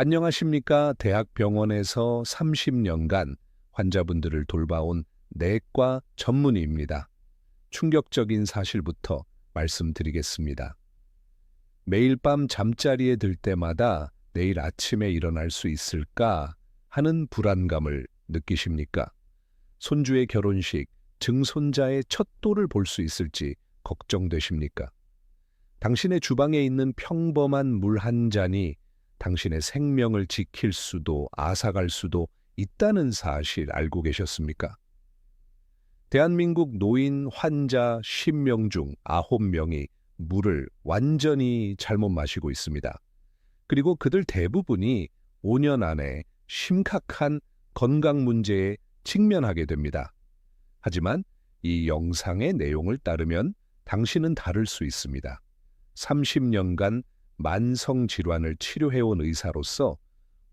안녕하십니까? 대학병원에서 30년간 환자분들을 돌봐온 내과 전문의입니다. 충격적인 사실부터 말씀드리겠습니다. 매일 밤 잠자리에 들 때마다 내일 아침에 일어날 수 있을까 하는 불안감을 느끼십니까? 손주의 결혼식, 증손자의 첫 돌을 볼 수 있을지 걱정되십니까? 당신의 주방에 있는 평범한 물 한 잔이 당신의 생명을 지킬 수도 앗아갈 수도 있다는 사실 알고 계셨습니까? 대한민국 노인 환자 10명 중 9명이 물을 완전히 잘못 마시고 있습니다. 그리고 그들 대부분이 5년 안에 심각한 건강 문제에 직면하게 됩니다. 하지만 이 영상의 내용을 따르면 당신은 다를 수 있습니다. 30년간 만성 질환을 치료해온 의사로서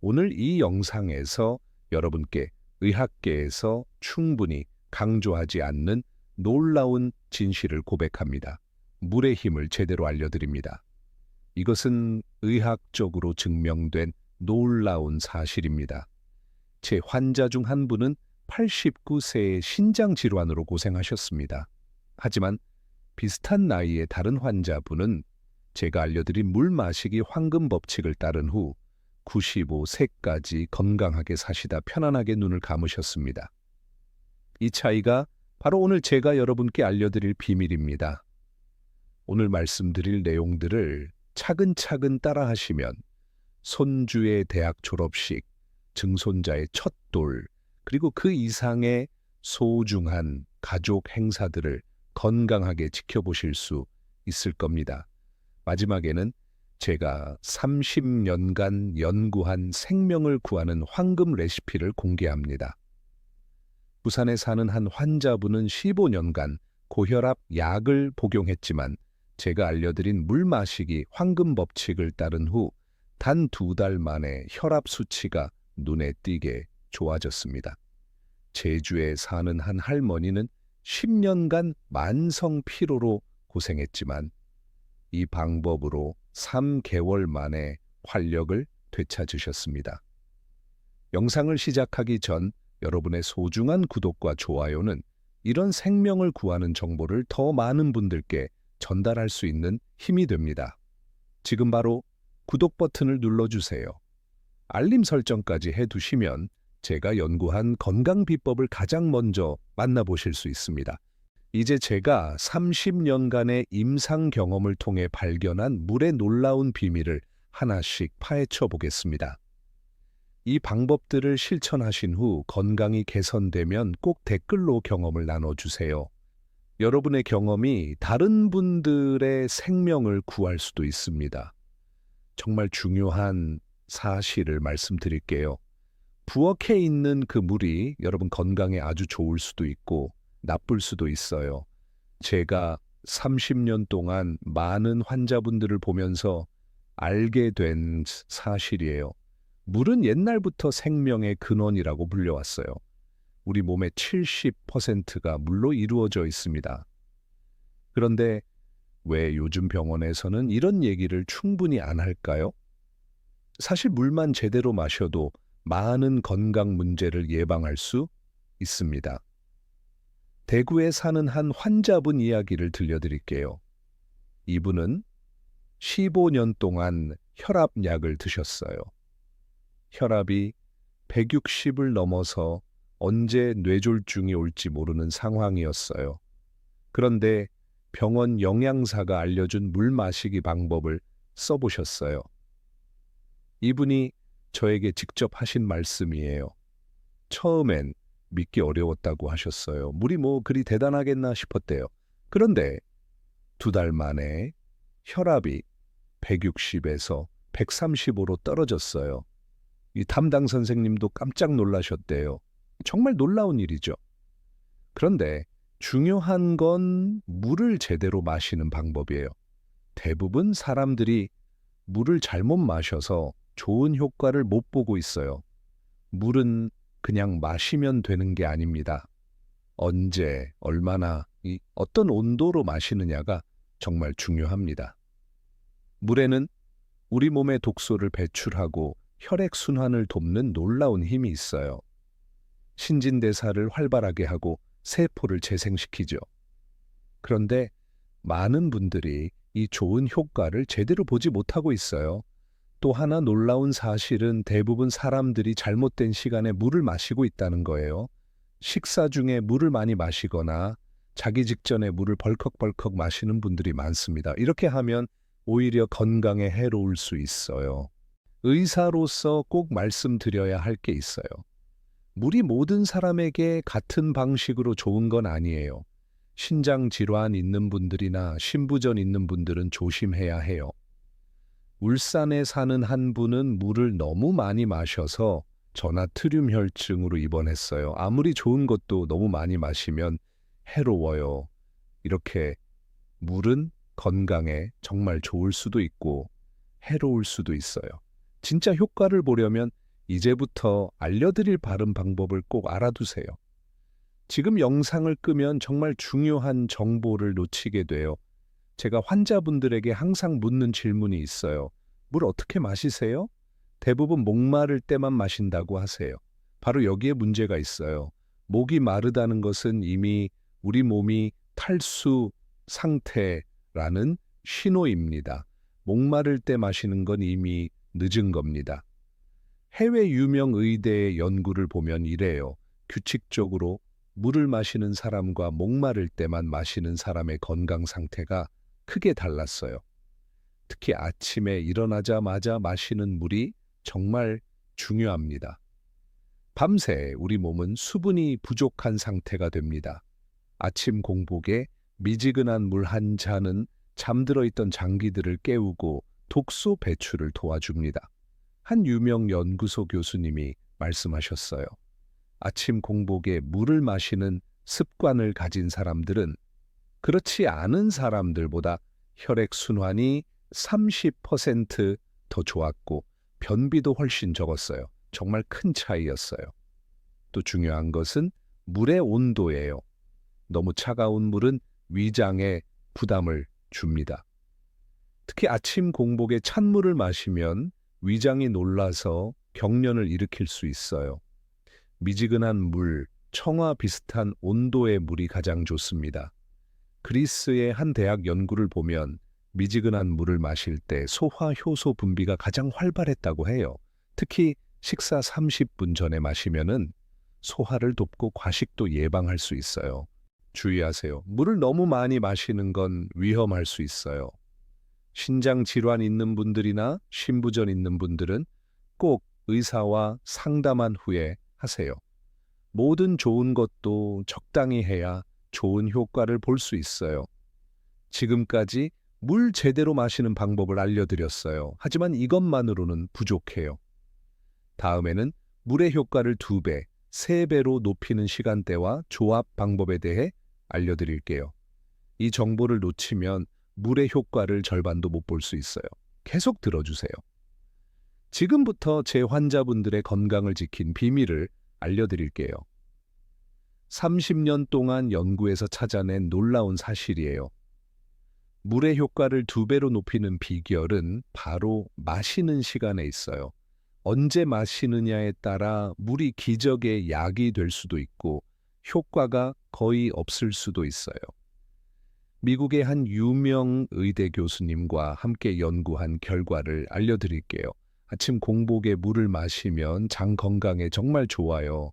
오늘 이 영상에서 여러분께 의학계에서 충분히 강조하지 않는 놀라운 진실을 고백합니다. 물의 힘을 제대로 알려드립니다. 이것은 의학적으로 증명된 놀라운 사실입니다. 제 환자 중 한 분은 89세의 신장 질환으로 고생하셨습니다. 하지만 비슷한 나이의 다른 환자분은 제가 알려드린 물 마시기 황금 법칙을 따른 후 95세까지 건강하게 사시다 편안하게 눈을 감으셨습니다. 이 차이가 바로 오늘 제가 여러분께 알려드릴 비밀입니다. 오늘 말씀드릴 내용들을 차근차근 따라하시면 손주의 대학 졸업식, 증손자의 첫 돌, 그리고 그 이상의 소중한 가족 행사들을 건강하게 지켜보실 수 있을 겁니다. 마지막에는 제가 30년간 연구한 생명을 구하는 황금 레시피를 공개합니다. 부산에 사는 한 환자분은 15년간 고혈압 약을 복용했지만 제가 알려드린 물 마시기 황금 법칙을 따른 후 단 2달 만에 혈압 수치가 눈에 띄게 좋아졌습니다. 제주에 사는 한 할머니는 10년간 만성 피로로 고생했지만 이 방법으로 3개월 만에 활력을 되찾으셨습니다. 영상을 시작하기 전 여러분의 소중한 구독과 좋아요는 이런 생명을 구하는 정보를 더 많은 분들께 전달할 수 있는 힘이 됩니다. 지금 바로 구독 버튼을 눌러주세요. 알림 설정까지 해두시면 제가 연구한 건강 비법을 가장 먼저 만나보실 수 있습니다. 이제 제가 30년간의 임상 경험을 통해 발견한 물의 놀라운 비밀을 하나씩 파헤쳐 보겠습니다. 이 방법들을 실천하신 후 건강이 개선되면 꼭 댓글로 경험을 나눠주세요. 여러분의 경험이 다른 분들의 생명을 구할 수도 있습니다. 정말 중요한 사실을 말씀드릴게요. 부엌에 있는 그 물이 여러분 건강에 아주 좋을 수도 있고 나쁠 수도 있어요. 제가 30년 동안 많은 환자분들을 보면서 알게 된 사실이에요. 물은 옛날부터 생명의 근원이라고 불려왔어요. 우리 몸의 70%가 물로 이루어져 있습니다. 그런데 왜 요즘 병원에서는 이런 얘기를 충분히 안 할까요? 사실 물만 제대로 마셔도 많은 건강 문제를 예방할 수 있습니다. 대구에 사는 한 환자분 이야기를 들려드릴게요. 이분은 15년 동안 혈압약을 드셨어요. 혈압이 160을 넘어서 언제 뇌졸중이 올지 모르는 상황이었어요. 그런데 병원 영양사가 알려준 물 마시기 방법을 써보셨어요. 이분이 저에게 직접 하신 말씀이에요. 처음엔 믿기 어려웠다고 하셨어요. 물이 뭐 그리 대단하겠나 싶었대요. 그런데 2달 만에 혈압이 160에서 135로 떨어졌어요. 이 담당 선생님도 깜짝 놀라셨대요. 정말 놀라운 일이죠. 그런데 중요한 건 물을 제대로 마시는 방법이에요. 대부분 사람들이 물을 잘못 마셔서 좋은 효과를 못 보고 있어요. 물은 그냥 마시면 되는 게 아닙니다. 언제, 얼마나, 어떤 온도로 마시느냐가 정말 중요합니다. 물에는 우리 몸의 독소를 배출하고 혈액순환을 돕는 놀라운 힘이 있어요. 신진대사를 활발하게 하고 세포를 재생시키죠. 그런데 많은 분들이 이 좋은 효과를 제대로 보지 못하고 있어요. 또 하나 놀라운 사실은 대부분 사람들이 잘못된 시간에 물을 마시고 있다는 거예요. 식사 중에 물을 많이 마시거나 자기 직전에 물을 벌컥벌컥 마시는 분들이 많습니다. 이렇게 하면 오히려 건강에 해로울 수 있어요. 의사로서 꼭 말씀드려야 할 게 있어요. 물이 모든 사람에게 같은 방식으로 좋은 건 아니에요. 신장 질환 있는 분들이나 신부전 있는 분들은 조심해야 해요. 울산에 사는 한 분은 물을 너무 많이 마셔서 전하트륨 혈증으로 입원했어요. 아무리 좋은 것도 너무 많이 마시면 해로워요. 이렇게 물은 건강에 정말 좋을 수도 있고 해로울 수도 있어요. 진짜 효과를 보려면 이제부터 알려드릴 바른 방법을 꼭 알아두세요. 지금 영상을 끄면 정말 중요한 정보를 놓치게 돼요. 제가 환자분들에게 항상 묻는 질문이 있어요. 물 어떻게 마시세요? 대부분 목마를 때만 마신다고 하세요. 바로 여기에 문제가 있어요. 목이 마르다는 것은 이미 우리 몸이 탈수 상태라는 신호입니다. 목마를 때 마시는 건 이미 늦은 겁니다. 해외 유명 의대의 연구를 보면 이래요. 규칙적으로 물을 마시는 사람과 목마를 때만 마시는 사람의 건강 상태가 크게 달랐어요. 특히 아침에 일어나자마자 마시는 물이 정말 중요합니다. 밤새 우리 몸은 수분이 부족한 상태가 됩니다. 아침 공복에 미지근한 물 한 잔은 잠들어 있던 장기들을 깨우고 독소 배출을 도와줍니다. 한 유명 연구소 교수님이 말씀하셨어요. 아침 공복에 물을 마시는 습관을 가진 사람들은 그렇지 않은 사람들보다 혈액순환이 30% 더 좋았고 변비도 훨씬 적었어요. 정말 큰 차이였어요. 또 중요한 것은 물의 온도예요. 너무 차가운 물은 위장에 부담을 줍니다. 특히 아침 공복에 찬물을 마시면 위장이 놀라서 경련을 일으킬 수 있어요. 미지근한 물, 청아 비슷한 온도의 물이 가장 좋습니다. 그리스의 한 대학 연구를 보면 미지근한 물을 마실 때 소화 효소 분비가 가장 활발했다고 해요. 특히 식사 30분 전에 마시면은 소화를 돕고 과식도 예방할 수 있어요. 주의하세요. 물을 너무 많이 마시는 건 위험할 수 있어요. 신장 질환 있는 분들이나 신부전 있는 분들은 꼭 의사와 상담한 후에 하세요. 모든 좋은 것도 적당히 해야 좋은 효과를 볼 수 있어요. 지금까지 물 제대로 마시는 방법을 알려드렸어요. 하지만 이것만으로는 부족해요. 다음에는 물의 효과를 2배, 3배로 높이는 시간대와 조합 방법에 대해 알려드릴게요. 이 정보를 놓치면 물의 효과를 절반도 못 볼 수 있어요. 계속 들어주세요. 지금부터 제 환자분들의 건강을 지킨 비밀을 알려드릴게요. 30년 동안 연구에서 찾아낸 놀라운 사실이에요. 물의 효과를 2배로 높이는 비결은 바로 마시는 시간에 있어요. 언제 마시느냐에 따라 물이 기적의 약이 될 수도 있고 효과가 거의 없을 수도 있어요. 미국의 한 유명 의대 교수님과 함께 연구한 결과를 알려드릴게요. 아침 공복에 물을 마시면 장 건강에 정말 좋아요.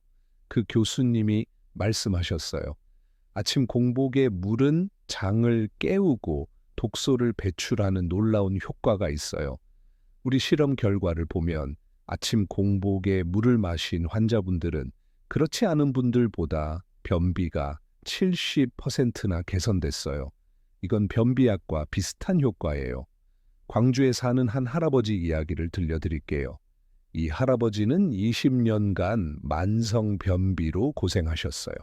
그 교수님이 말씀하셨어요. 아침 공복에 물은 장을 깨우고 독소를 배출하는 놀라운 효과가 있어요. 우리 실험 결과를 보면 아침 공복에 물을 마신 환자분들은 그렇지 않은 분들보다 변비가 70%나 개선됐어요. 이건 변비약과 비슷한 효과예요. 광주에 사는 한 할아버지 이야기를 들려드릴게요. 이 할아버지는 20년간 만성 변비로 고생하셨어요.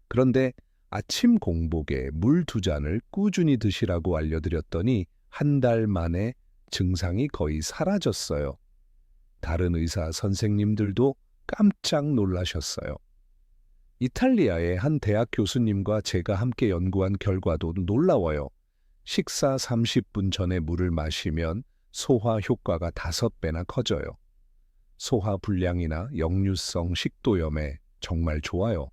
그런데 아침 공복에 물 2잔을 꾸준히 드시라고 알려드렸더니 한 달 만에 증상이 거의 사라졌어요. 다른 의사 선생님들도 깜짝 놀라셨어요. 이탈리아의 한 대학 교수님과 제가 함께 연구한 결과도 놀라워요. 식사 30분 전에 물을 마시면 소화 효과가 5배나 커져요. 소화 불량이나 역류성 식도염에 정말 좋아요.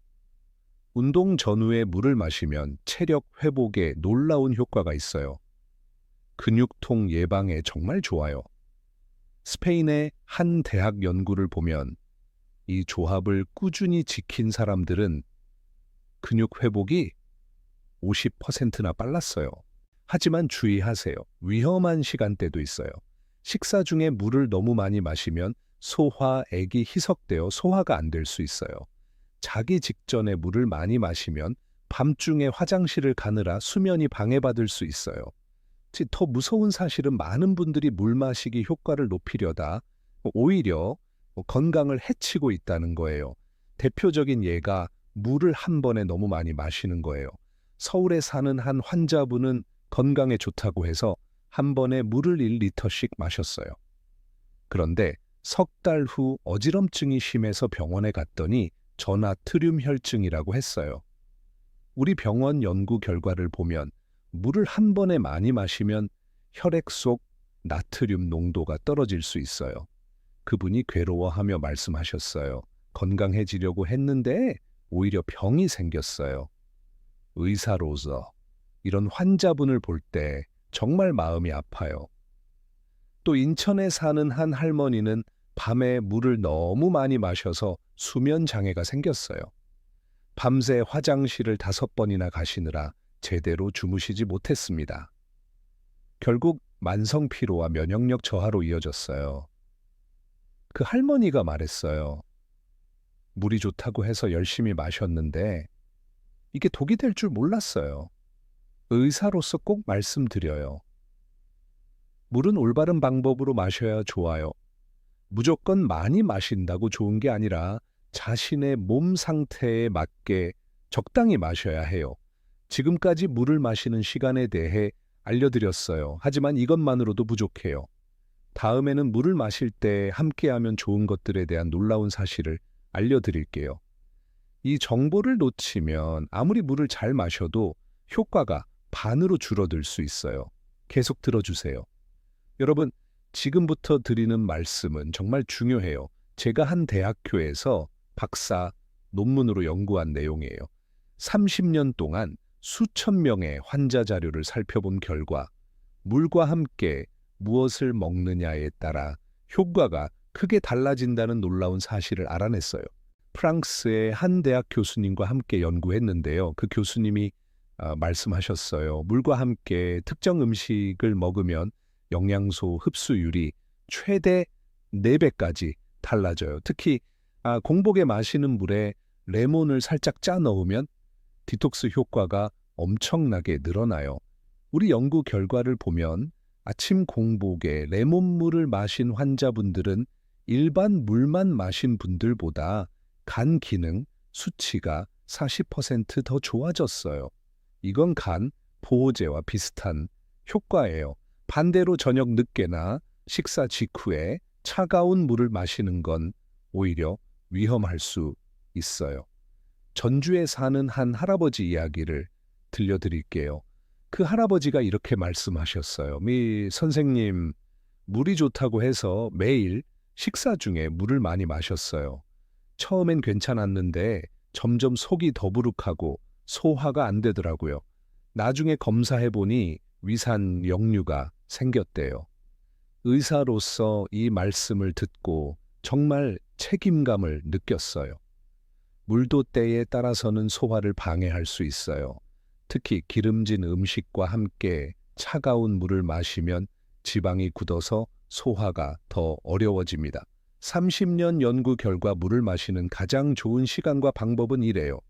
운동 전후에 물을 마시면 체력 회복에 놀라운 효과가 있어요. 근육통 예방에 정말 좋아요. 스페인의 한 대학 연구를 보면 이 조합을 꾸준히 지킨 사람들은 근육 회복이 50%나 빨랐어요. 하지만 주의하세요. 위험한 시간대도 있어요. 식사 중에 물을 너무 많이 마시면 소화액이 희석되어 소화가 안 될 수 있어요. 자기 직전에 물을 많이 마시면 밤중에 화장실을 가느라 수면이 방해받을 수 있어요. 더 무서운 사실은 많은 분들이 물 마시기 효과를 높이려다 오히려 건강을 해치고 있다는 거예요. 대표적인 예가 물을 한 번에 너무 많이 마시는 거예요. 서울에 사는 한 환자분은 건강에 좋다고 해서 한 번에 물을 1리터씩 마셨어요. 그런데 석 달 후 어지럼증이 심해서 병원에 갔더니 저나트륨 혈증이라고 했어요. 우리 병원 연구 결과를 보면 물을 한 번에 많이 마시면 혈액 속 나트륨 농도가 떨어질 수 있어요. 그분이 괴로워하며 말씀하셨어요. 건강해지려고 했는데 오히려 병이 생겼어요. 의사로서 이런 환자분을 볼 때 정말 마음이 아파요. 또 인천에 사는 한 할머니는 밤에 물을 너무 많이 마셔서 수면 장애가 생겼어요. 밤새 화장실을 5번이나 가시느라 제대로 주무시지 못했습니다. 결국 만성 피로와 면역력 저하로 이어졌어요. 그 할머니가 말했어요. 물이 좋다고 해서 열심히 마셨는데 이게 독이 될 줄 몰랐어요. 의사로서 꼭 말씀드려요. 물은 올바른 방법으로 마셔야 좋아요. 무조건 많이 마신다고 좋은 게 아니라 자신의 몸 상태에 맞게 적당히 마셔야 해요. 지금까지 물을 마시는 시간에 대해 알려드렸어요. 하지만 이것만으로도 부족해요. 다음에는 물을 마실 때 함께하면 좋은 것들에 대한 놀라운 사실을 알려드릴게요. 이 정보를 놓치면 아무리 물을 잘 마셔도 효과가 반으로 줄어들 수 있어요. 계속 들어주세요. 여러분, 지금부터 드리는 말씀은 정말 중요해요. 제가 한 대학교에서 박사 논문으로 연구한 내용이에요. 30년 동안 수천 명의 환자 자료를 살펴본 결과 물과 함께 무엇을 먹느냐에 따라 효과가 크게 달라진다는 놀라운 사실을 알아냈어요. 프랑스의 한 대학 교수님과 함께 연구했는데요. 그 교수님이 말씀하셨어요. 물과 함께 특정 음식을 먹으면 영양소 흡수율이 최대 4배까지 달라져요. 특히 공복에 마시는 물에 레몬을 살짝 짜 넣으면 디톡스 효과가 엄청나게 늘어나요. 우리 연구 결과를 보면 아침 공복에 레몬물을 마신 환자분들은 일반 물만 마신 분들보다 간 기능 수치가 40% 더 좋아졌어요. 이건 간 보호제와 비슷한 효과예요. 반대로 저녁 늦게나 식사 직후에 차가운 물을 마시는 건 오히려 위험할 수 있어요. 전주에 사는 한 할아버지 이야기를 들려드릴게요. 그 할아버지가 이렇게 말씀하셨어요. 선생님, 물이 좋다고 해서 매일 식사 중에 물을 많이 마셨어요. 처음엔 괜찮았는데 점점 속이 더부룩하고 소화가 안 되더라고요. 나중에 검사해보니 위산 역류가 생겼대요. 의사로서 이 말씀을 듣고 정말 책임감을 느꼈어요. 물도 때에 따라서는 소화를 방해할 수 있어요. 특히 기름진 음식과 함께 차가운 물을 마시면 지방이 굳어서 소화가 더 어려워집니다. 30년 연구 결과 물을 마시는 가장 좋은 시간과 방법은 이래요.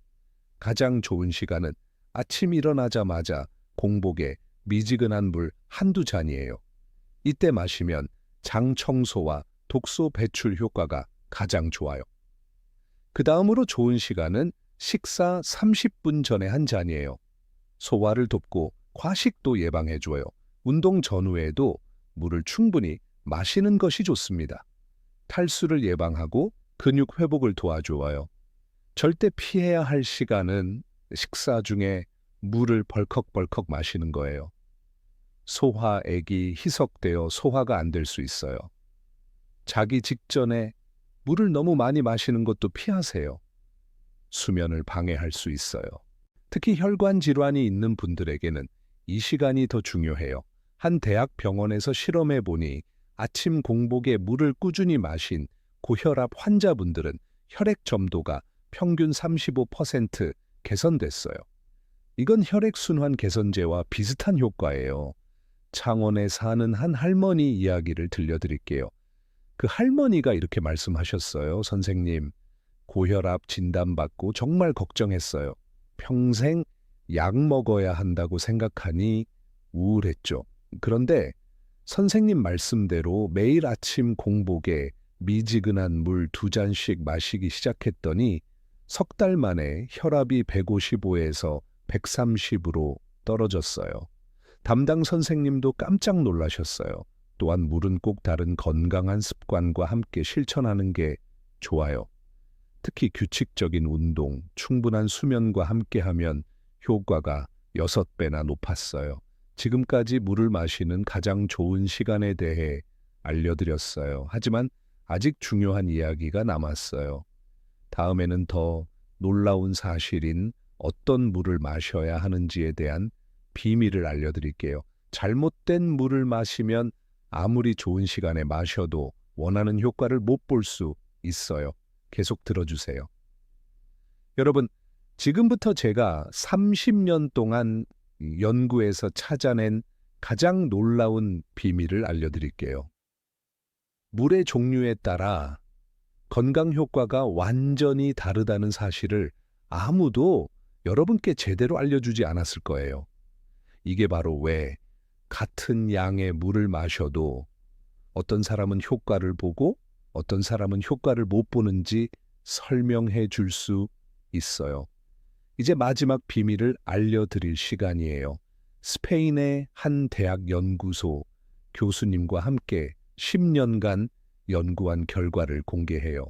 가장 좋은 시간은 아침 일어나자마자 공복에 미지근한 물 한두 잔이에요. 이때 마시면 장 청소와 독소 배출 효과가 가장 좋아요. 그 다음으로 좋은 시간은 식사 30분 전에 한 잔이에요. 소화를 돕고 과식도 예방해줘요. 운동 전후에도 물을 충분히 마시는 것이 좋습니다. 탈수를 예방하고 근육 회복을 도와줘요. 절대 피해야 할 시간은 식사 중에 물을 벌컥벌컥 마시는 거예요. 소화액이 희석되어 소화가 안 될 수 있어요. 자기 직전에 물을 너무 많이 마시는 것도 피하세요. 수면을 방해할 수 있어요. 특히 혈관 질환이 있는 분들에게는 이 시간이 더 중요해요. 한 대학 병원에서 실험해 보니 아침 공복에 물을 꾸준히 마신 고혈압 환자분들은 혈액 점도가 평균 35% 개선됐어요. 이건 혈액순환 개선제와 비슷한 효과예요. 창원에 사는 한 할머니 이야기를 들려드릴게요. 그 할머니가 이렇게 말씀하셨어요. 선생님, 고혈압 진단받고 정말 걱정했어요. 평생 약 먹어야 한다고 생각하니 우울했죠. 그런데 선생님 말씀대로 매일 아침 공복에 미지근한 물 2잔씩 마시기 시작했더니 석 달 만에 혈압이 155에서 130으로 떨어졌어요. 담당 선생님도 깜짝 놀라셨어요. 또한 물은 꼭 다른 건강한 습관과 함께 실천하는 게 좋아요. 특히 규칙적인 운동, 충분한 수면과 함께하면 효과가 6배나 높았어요. 지금까지 물을 마시는 가장 좋은 시간에 대해 알려드렸어요. 하지만 아직 중요한 이야기가 남았어요. 다음에는 더 놀라운 사실인 어떤 물을 마셔야 하는지에 대한 비밀을 알려드릴게요. 잘못된 물을 마시면 아무리 좋은 시간에 마셔도 원하는 효과를 못 볼 수 있어요. 계속 들어주세요. 여러분, 지금부터 제가 30년 동안 연구에서 찾아낸 가장 놀라운 비밀을 알려드릴게요. 물의 종류에 따라 건강 효과가 완전히 다르다는 사실을 아무도 여러분께 제대로 알려주지 않았을 거예요. 이게 바로 왜 같은 양의 물을 마셔도 어떤 사람은 효과를 보고 어떤 사람은 효과를 못 보는지 설명해 줄 수 있어요. 이제 마지막 비밀을 알려드릴 시간이에요. 스페인의 한 대학 연구소 교수님과 함께 10년간 연구한 결과를 공개해요.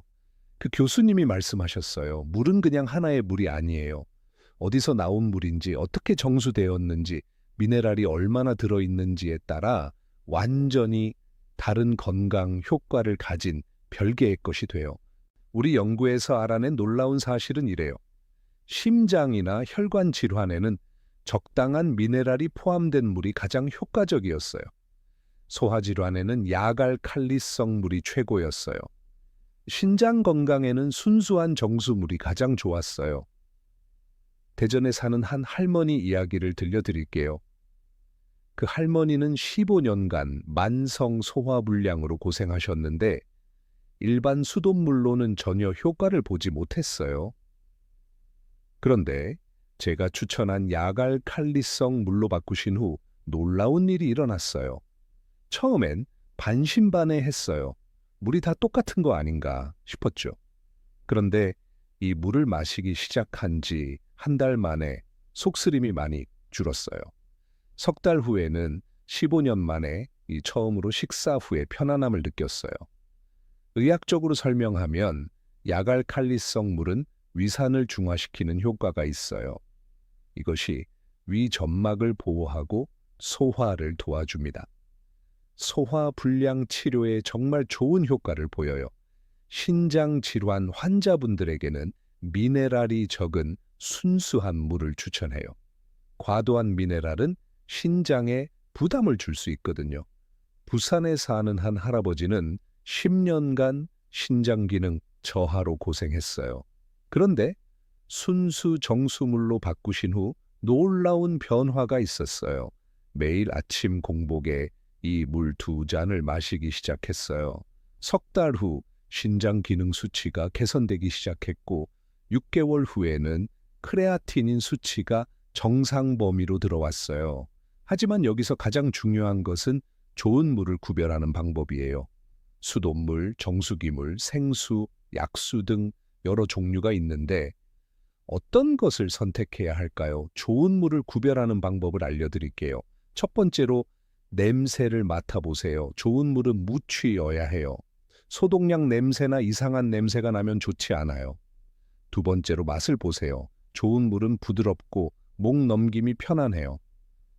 그 교수님이 말씀하셨어요. 물은 그냥 하나의 물이 아니에요. 어디서 나온 물인지, 어떻게 정수되었는지, 미네랄이 얼마나 들어있는지에 따라 완전히 다른 건강 효과를 가진 별개의 것이 돼요. 우리 연구에서 알아낸 놀라운 사실은 이래요. 심장이나 혈관 질환에는 적당한 미네랄이 포함된 물이 가장 효과적이었어요. 소화질환에는 야갈칼리성 물이 최고였어요. 신장 건강에는 순수한 정수물이 가장 좋았어요. 대전에 사는 한 할머니 이야기를 들려드릴게요. 그 할머니는 15년간 만성 소화불량으로 고생하셨는데 일반 수돗물로는 전혀 효과를 보지 못했어요. 그런데 제가 추천한 야갈칼리성 물로 바꾸신 후 놀라운 일이 일어났어요. 처음엔 반신반의했어요. 물이 다 똑같은 거 아닌가 싶었죠. 그런데 이 물을 마시기 시작한 지 한 달 만에 속쓰림이 많이 줄었어요. 석 달 후에는 15년 만에 처음으로 식사 후에 편안함을 느꼈어요. 의학적으로 설명하면 야갈칼리성 물은 위산을 중화시키는 효과가 있어요. 이것이 위 점막을 보호하고 소화를 도와줍니다. 소화 불량 치료에 정말 좋은 효과를 보여요. 신장 질환 환자분들에게는 미네랄이 적은 순수한 물을 추천해요. 과도한 미네랄은 신장에 부담을 줄 수 있거든요. 부산에 사는 한 할아버지는 10년간 신장 기능 저하로 고생했어요. 그런데 순수 정수물로 바꾸신 후 놀라운 변화가 있었어요. 매일 아침 공복에 이 물 2잔을 마시기 시작했어요. 석 달 후 신장 기능 수치가 개선되기 시작했고 6개월 후에는 크레아티닌 수치가 정상 범위로 들어왔어요. 하지만 여기서 가장 중요한 것은 좋은 물을 구별하는 방법이에요. 수돗물, 정수기물, 생수, 약수 등 여러 종류가 있는데 어떤 것을 선택해야 할까요? 좋은 물을 구별하는 방법을 알려드릴게요. 첫 번째로 냄새를 맡아보세요. 좋은 물은 무취여야 해요. 소독약 냄새나 이상한 냄새가 나면 좋지 않아요. 두 번째로 맛을 보세요. 좋은 물은 부드럽고 목 넘김이 편안해요.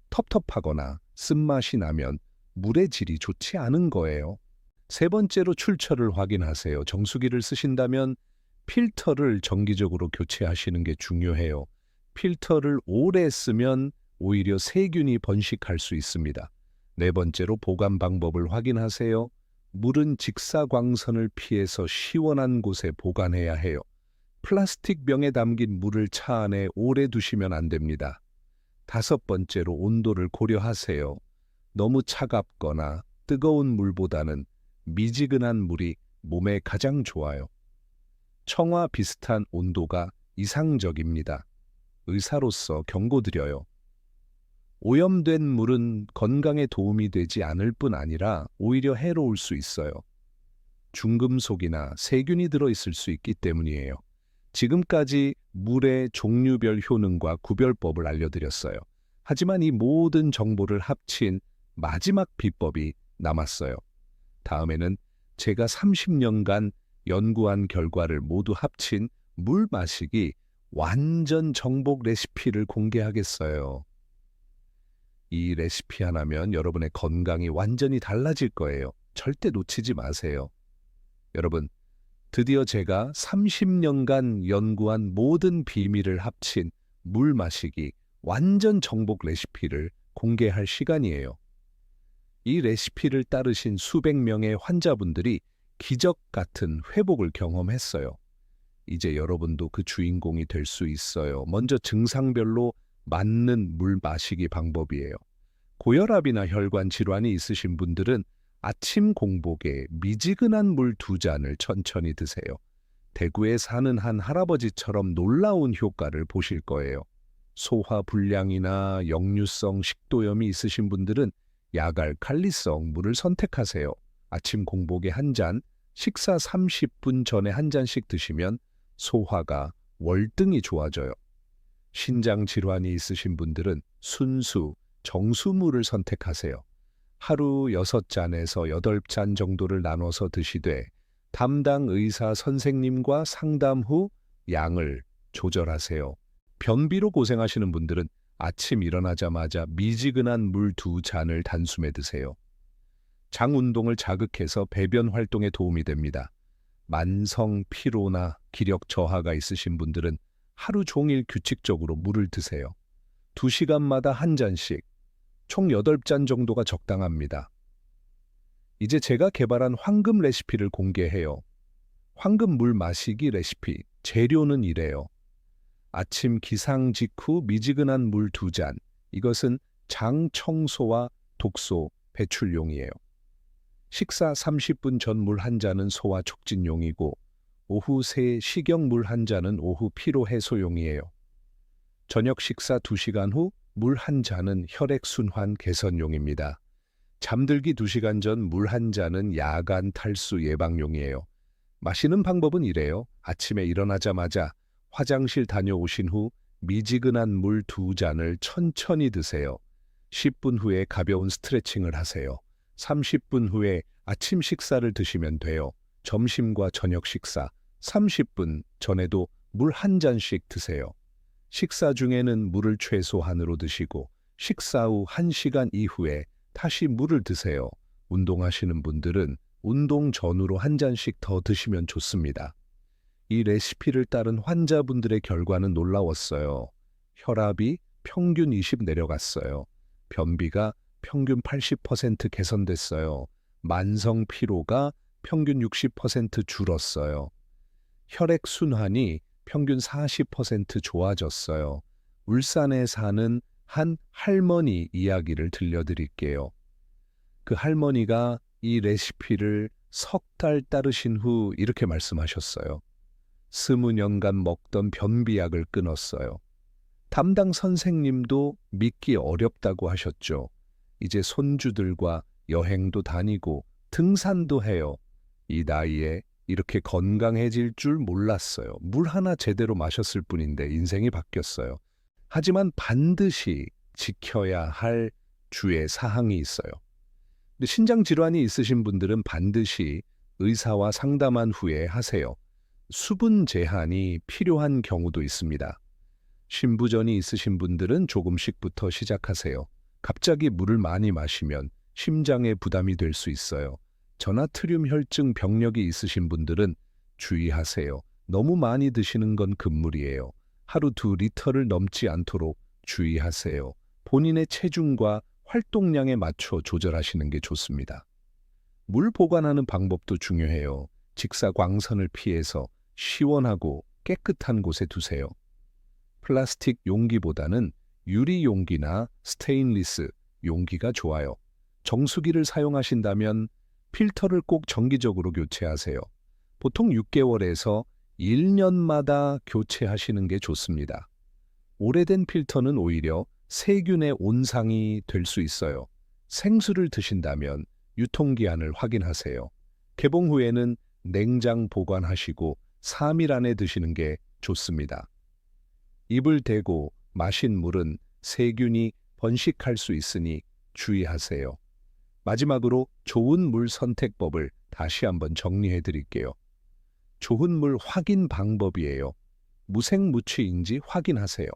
텁텁하거나 쓴맛이 나면 물의 질이 좋지 않은 거예요. 세 번째로 출처를 확인하세요. 정수기를 쓰신다면 필터를 정기적으로 교체하시는 게 중요해요. 필터를 오래 쓰면 오히려 세균이 번식할 수 있습니다. 네 번째로 보관 방법을 확인하세요. 물은 직사광선을 피해서 시원한 곳에 보관해야 해요. 플라스틱 병에 담긴 물을 차 안에 오래 두시면 안 됩니다. 다섯 번째로 온도를 고려하세요. 너무 차갑거나 뜨거운 물보다는 미지근한 물이 몸에 가장 좋아요. 청와 비슷한 온도가 이상적입니다. 의사로서 경고드려요. 오염된 물은 건강에 도움이 되지 않을 뿐 아니라 오히려 해로울 수 있어요. 중금속이나 세균이 들어있을 수 있기 때문이에요. 지금까지 물의 종류별 효능과 구별법을 알려드렸어요. 하지만 이 모든 정보를 합친 마지막 비법이 남았어요. 다음에는 제가 30년간 연구한 결과를 모두 합친 물 마시기 완전 정복 레시피를 공개하겠어요. 이 레시피 하나면 여러분의 건강이 완전히 달라질 거예요. 절대 놓치지 마세요. 여러분, 드디어 제가 30년간 연구한 모든 비밀을 합친 물 마시기 완전 정복 레시피를 공개할 시간이에요. 이 레시피를 따르신 수백 명의 환자분들이 기적 같은 회복을 경험했어요. 이제 여러분도 그 주인공이 될 수 있어요. 먼저 증상별로 맞는 물 마시기 방법이에요. 고혈압이나 혈관 질환이 있으신 분들은 아침 공복에 미지근한 물 2잔을 천천히 드세요. 대구에 사는 한 할아버지처럼 놀라운 효과를 보실 거예요. 소화불량이나 역류성 식도염이 있으신 분들은 야갈칼리성 물을 선택하세요. 아침 공복에 한 잔, 식사 30분 전에 한 잔씩 드시면 소화가 월등히 좋아져요. 신장 질환이 있으신 분들은 순수, 정수물을 선택하세요. 하루 6잔에서 8잔 정도를 나눠서 드시되 담당 의사 선생님과 상담 후 양을 조절하세요. 변비로 고생하시는 분들은 아침 일어나자마자 미지근한 물 2잔을 단숨에 드세요. 장 운동을 자극해서 배변 활동에 도움이 됩니다. 만성 피로나 기력 저하가 있으신 분들은 하루 종일 규칙적으로 물을 드세요. 2시간마다 한 잔씩, 총 8잔 정도가 적당합니다. 이제 제가 개발한 황금 레시피를 공개해요. 황금 물 마시기 레시피, 재료는 이래요. 아침 기상 직후 미지근한 물 2잔, 이것은 장 청소와 독소 배출용이에요. 식사 30분 전 물 한 잔은 소화 촉진용이고 오후 3 식용 물 한 잔은 오후 피로 해소용이에요. 저녁 식사 2시간 후 물 한 잔은 혈액순환 개선용입니다. 잠들기 2시간 전 물 한 잔은 야간 탈수 예방용이에요. 마시는 방법은 이래요. 아침에 일어나자마자 화장실 다녀오신 후 미지근한 물 2잔을 천천히 드세요. 10분 후에 가벼운 스트레칭을 하세요. 30분 후에 아침 식사를 드시면 돼요. 점심과 저녁 식사 30분 전에도 물 한 잔씩 드세요. 식사 중에는 물을 최소한으로 드시고 식사 후 1시간 이후에 다시 물을 드세요. 운동하시는 분들은 운동 전후로 한 잔씩 더 드시면 좋습니다. 이 레시피를 따른 환자분들의 결과는 놀라웠어요. 혈압이 평균 20 내려갔어요. 변비가 평균 80% 개선됐어요. 만성 피로가 평균 60% 줄었어요. 혈액 순환이 평균 40% 좋아졌어요. 울산에 사는 한 할머니 이야기를 들려드릴게요. 그 할머니가 이 레시피를 석 달 따르신 후 이렇게 말씀하셨어요. 20년간 먹던 변비약을 끊었어요. 담당 선생님도 믿기 어렵다고 하셨죠. 이제 손주들과 여행도 다니고 등산도 해요. 이 나이에 이렇게 건강해질 줄 몰랐어요. 물 하나 제대로 마셨을 뿐인데 인생이 바뀌었어요. 하지만 반드시 지켜야 할 주의 사항이 있어요. 근데 신장 질환이 있으신 분들은 반드시 의사와 상담한 후에 하세요. 수분 제한이 필요한 경우도 있습니다. 신부전이 있으신 분들은 조금씩부터 시작하세요. 갑자기 물을 많이 마시면 심장에 부담이 될 수 있어요. 저나트륨 혈증 병력이 있으신 분들은 주의하세요. 너무 많이 드시는 건 금물이에요. 하루 2리터를 넘지 않도록 주의하세요. 본인의 체중과 활동량에 맞춰 조절하시는 게 좋습니다. 물 보관하는 방법도 중요해요. 직사광선을 피해서 시원하고 깨끗한 곳에 두세요. 플라스틱 용기보다는 유리 용기나 스테인리스 용기가 좋아요. 정수기를 사용하신다면 필터를 꼭 정기적으로 교체하세요. 보통 6개월에서 1년마다 교체하시는 게 좋습니다. 오래된 필터는 오히려 세균의 온상이 될 수 있어요. 생수를 드신다면 유통기한을 확인하세요. 개봉 후에는 냉장 보관하시고 3일 안에 드시는 게 좋습니다. 입을 대고 마신 물은 세균이 번식할 수 있으니 주의하세요. 마지막으로 좋은 물 선택법을 다시 한번 정리해 드릴게요. 좋은 물 확인 방법이에요. 무색무취인지 확인하세요.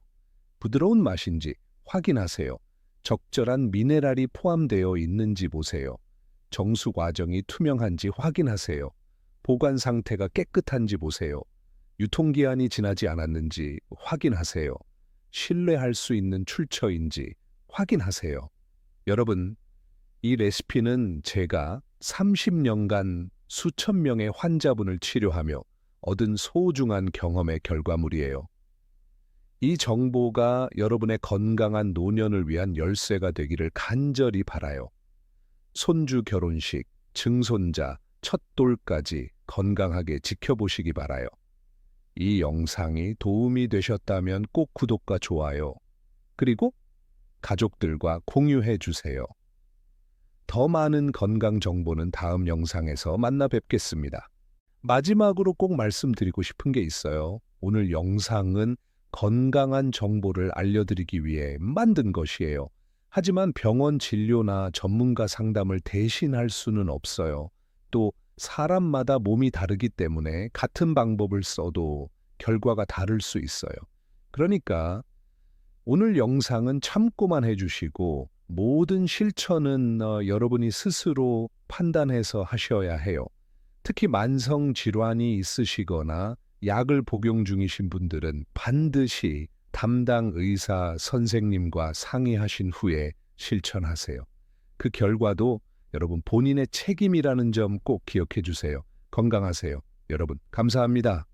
부드러운 맛인지 확인하세요. 적절한 미네랄이 포함되어 있는지 보세요. 정수 과정이 투명한지 확인하세요. 보관 상태가 깨끗한지 보세요. 유통기한이 지나지 않았는지 확인하세요. 신뢰할 수 있는 출처인지 확인하세요. 여러분, 이 레시피는 제가 30년간 수천 명의 환자분을 치료하며 얻은 소중한 경험의 결과물이에요. 이 정보가 여러분의 건강한 노년을 위한 열쇠가 되기를 간절히 바라요. 손주 결혼식, 증손자, 첫돌까지 건강하게 지켜보시기 바라요. 이 영상이 도움이 되셨다면 꼭 구독과 좋아요, 그리고 가족들과 공유해 주세요. 더 많은 건강 정보는 다음 영상에서 만나 뵙겠습니다. 마지막으로 꼭 말씀드리고 싶은 게 있어요. 오늘 영상은 건강한 정보를 알려드리기 위해 만든 것이에요. 하지만 병원 진료나 전문가 상담을 대신할 수는 없어요. 또 사람마다 몸이 다르기 때문에 같은 방법을 써도 결과가 다를 수 있어요. 그러니까 오늘 영상은 참고만 해주시고 모든 실천은 여러분이 스스로 판단해서 하셔야 해요. 특히 만성 질환이 있으시거나 약을 복용 중이신 분들은 반드시 담당 의사 선생님과 상의하신 후에 실천하세요. 그 결과도 여러분 본인의 책임이라는 점 꼭 기억해 주세요. 건강하세요. 여러분, 감사합니다.